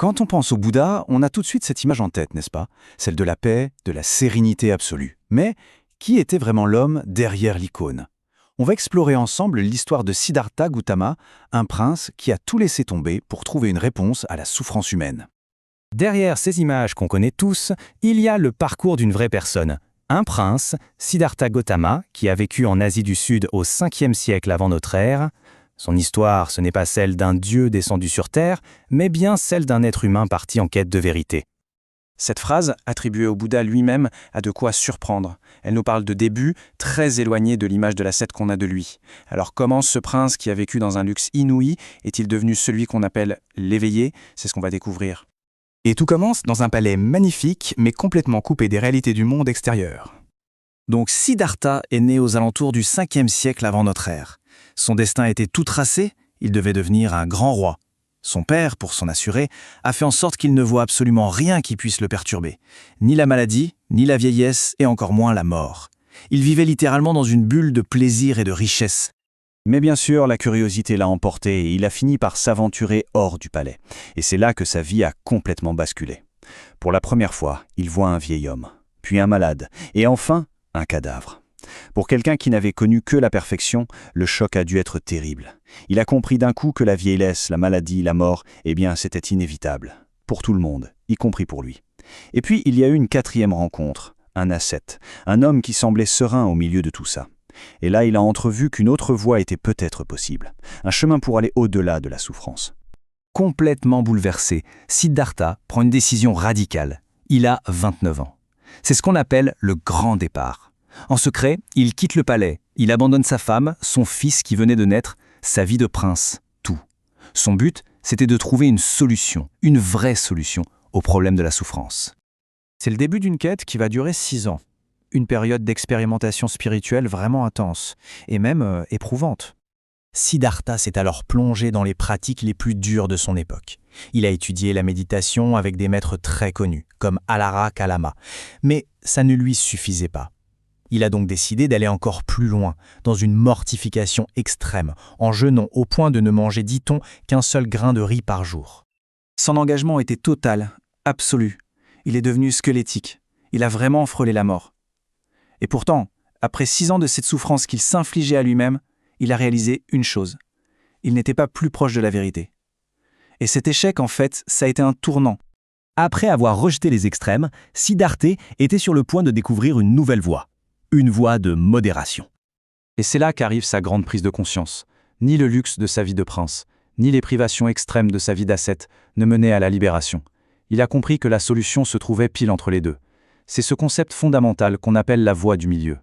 Quand on pense au Bouddha, on a tout de suite cette image en tête, n'est-ce pas? Celle de la paix, de la sérénité absolue. Mais qui était vraiment l'homme derrière l'icône? On va explorer ensemble l'histoire de Siddhartha Gautama, un prince qui a tout laissé tomber pour trouver une réponse à la souffrance humaine. Derrière ces images qu'on connaît tous, il y a le parcours d'une vraie personne. Un prince, Siddhartha Gautama, qui a vécu en Asie du Sud au 5e siècle avant notre ère. Son histoire, ce n'est pas celle d'un dieu descendu sur Terre, mais bien celle d'un être humain parti en quête de vérité. Cette phrase, attribuée au Bouddha lui-même, a de quoi surprendre. Elle nous parle de débuts très éloignés de l'image de l'ascète qu'on a de lui. Alors comment ce prince qui a vécu dans un luxe inouï est-il devenu celui qu'on appelle l'éveillé? C'est ce qu'on va découvrir. Et tout commence dans un palais magnifique, mais complètement coupé des réalités du monde extérieur. Donc Siddhartha est né aux alentours du 5e siècle avant notre ère. Son destin était tout tracé, il devait devenir un grand roi. Son père, pour s'en assurer, a fait en sorte qu'il ne voit absolument rien qui puisse le perturber. Ni la maladie, ni la vieillesse, et encore moins la mort. Il vivait littéralement dans une bulle de plaisir et de richesse. Mais bien sûr, la curiosité l'a emporté et il a fini par s'aventurer hors du palais. Et c'est là que sa vie a complètement basculé. Pour la première fois, il voit un vieil homme, puis un malade, et enfin, un cadavre. Pour quelqu'un qui n'avait connu que la perfection, le choc a dû être terrible. Il a compris d'un coup que la vieillesse, la maladie, la mort, eh bien, c'était inévitable. Pour tout le monde, y compris pour lui. Et puis, il y a eu une 4e rencontre, un ascète, un homme qui semblait serein au milieu de tout ça. Et là, il a entrevu qu'une autre voie était peut-être possible. Un chemin pour aller au-delà de la souffrance. Complètement bouleversé, Siddhartha prend une décision radicale. Il a 29 ans. C'est ce qu'on appelle le grand départ. En secret, il quitte le palais, il abandonne sa femme, son fils qui venait de naître, sa vie de prince, tout. Son but, c'était de trouver une solution, une vraie solution au problème de la souffrance. C'est le début d'une quête qui va durer 6 ans. Une période d'expérimentation spirituelle vraiment intense, et même éprouvante. Siddhartha s'est alors plongé dans les pratiques les plus dures de son époque. Il a étudié la méditation avec des maîtres très connus, comme Alara Kalama. Mais ça ne lui suffisait pas. Il a donc décidé d'aller encore plus loin, dans une mortification extrême, en jeûnant au point de ne manger, dit-on, qu'un seul grain de riz par jour. Son engagement était total, absolu. Il est devenu squelettique. Il a vraiment frôlé la mort. Et pourtant, après 6 ans de cette souffrance qu'il s'infligeait à lui-même, il a réalisé une chose. Il n'était pas plus proche de la vérité. Et cet échec, en fait, ça a été un tournant. Après avoir rejeté les extrêmes, Siddhartha était sur le point de découvrir une nouvelle voie. Une voie de modération. Et c'est là qu'arrive sa grande prise de conscience. Ni le luxe de sa vie de prince, ni les privations extrêmes de sa vie d'ascète ne menaient à la libération. Il a compris que la solution se trouvait pile entre les deux. C'est ce concept fondamental qu'on appelle la voie du milieu.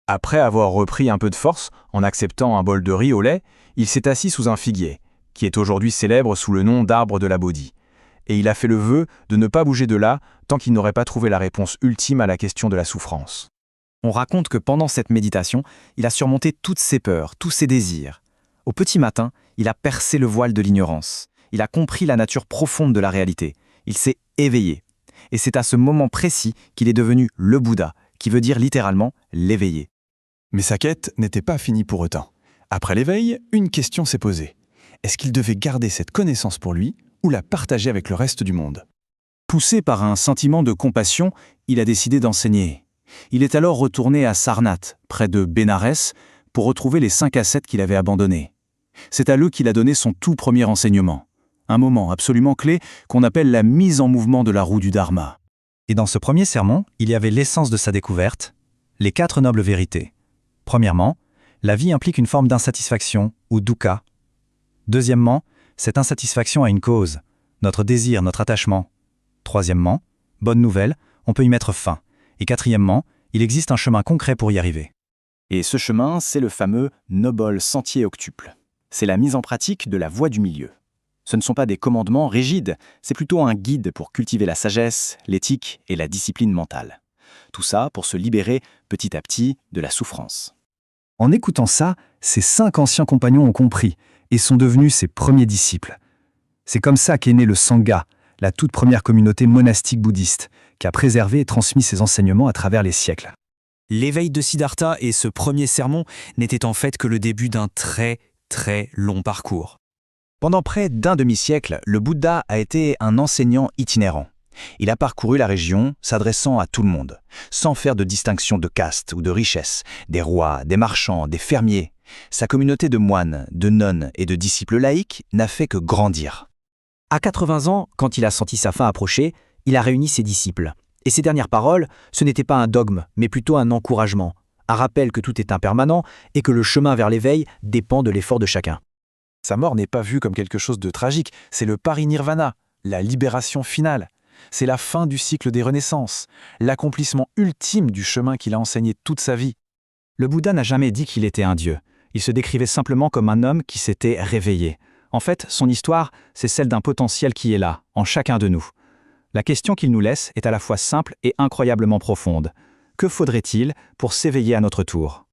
Après avoir repris un peu de force, en acceptant un bol de riz au lait, il s'est assis sous un figuier, qui est aujourd'hui célèbre sous le nom d'arbre de la Bodhi. Et il a fait le vœu de ne pas bouger de là tant qu'il n'aurait pas trouvé la réponse ultime à la question de la souffrance. On raconte que pendant cette méditation, il a surmonté toutes ses peurs, tous ses désirs. Au petit matin, il a percé le voile de l'ignorance. Il a compris la nature profonde de la réalité. Il s'est éveillé. Et c'est à ce moment précis qu'il est devenu le Bouddha, qui veut dire littéralement l'éveillé. Mais sa quête n'était pas finie pour autant. Après l'éveil, une question s'est posée. Est-ce qu'il devait garder cette connaissance pour lui ou la partager avec le reste du monde? Poussé par un sentiment de compassion, il a décidé d'enseigner. Il est alors retourné à Sarnath, près de Bénarès, pour retrouver les 5 ascètes qu'il avait abandonnés. C'est à eux qu'il a donné son tout premier enseignement. Un moment absolument clé qu'on appelle la mise en mouvement de la roue du Dharma. Et dans ce premier sermon, il y avait l'essence de sa découverte, les 4 nobles vérités. Premièrement, la vie implique une forme d'insatisfaction, ou dukkha. Deuxièmement, cette insatisfaction a une cause, notre désir, notre attachement. Troisièmement, bonne nouvelle, on peut y mettre fin. Et quatrièmement, il existe un chemin concret pour y arriver. Et ce chemin, c'est le fameux Noble Sentier Octuple. C'est la mise en pratique de la voie du milieu. Ce ne sont pas des commandements rigides, c'est plutôt un guide pour cultiver la sagesse, l'éthique et la discipline mentale. Tout ça pour se libérer petit à petit de la souffrance. En écoutant ça, ses 5 anciens compagnons ont compris et sont devenus ses premiers disciples. C'est comme ça qu'est né le Sangha, la toute première communauté monastique bouddhiste, qui a préservé et transmis ses enseignements à travers les siècles. L'éveil de Siddhartha et ce premier sermon n'étaient en fait que le début d'un très, très long parcours. Pendant près d'un demi-siècle, le Bouddha a été un enseignant itinérant. Il a parcouru la région, s'adressant à tout le monde, sans faire de distinction de caste ou de richesse, des rois, des marchands, des fermiers. Sa communauté de moines, de nonnes et de disciples laïcs n'a fait que grandir. À 80 ans, quand il a senti sa fin approcher, il a réuni ses disciples. Et ses dernières paroles, ce n'était pas un dogme, mais plutôt un encouragement, un rappel que tout est impermanent et que le chemin vers l'éveil dépend de l'effort de chacun. Sa mort n'est pas vue comme quelque chose de tragique, c'est le parinirvana, la libération finale. C'est la fin du cycle des renaissances, l'accomplissement ultime du chemin qu'il a enseigné toute sa vie. Le Bouddha n'a jamais dit qu'il était un dieu. Il se décrivait simplement comme un homme qui s'était réveillé. En fait, son histoire, c'est celle d'un potentiel qui est là, en chacun de nous. La question qu'il nous laisse est à la fois simple et incroyablement profonde. Que faudrait-il pour s'éveiller à notre tour ?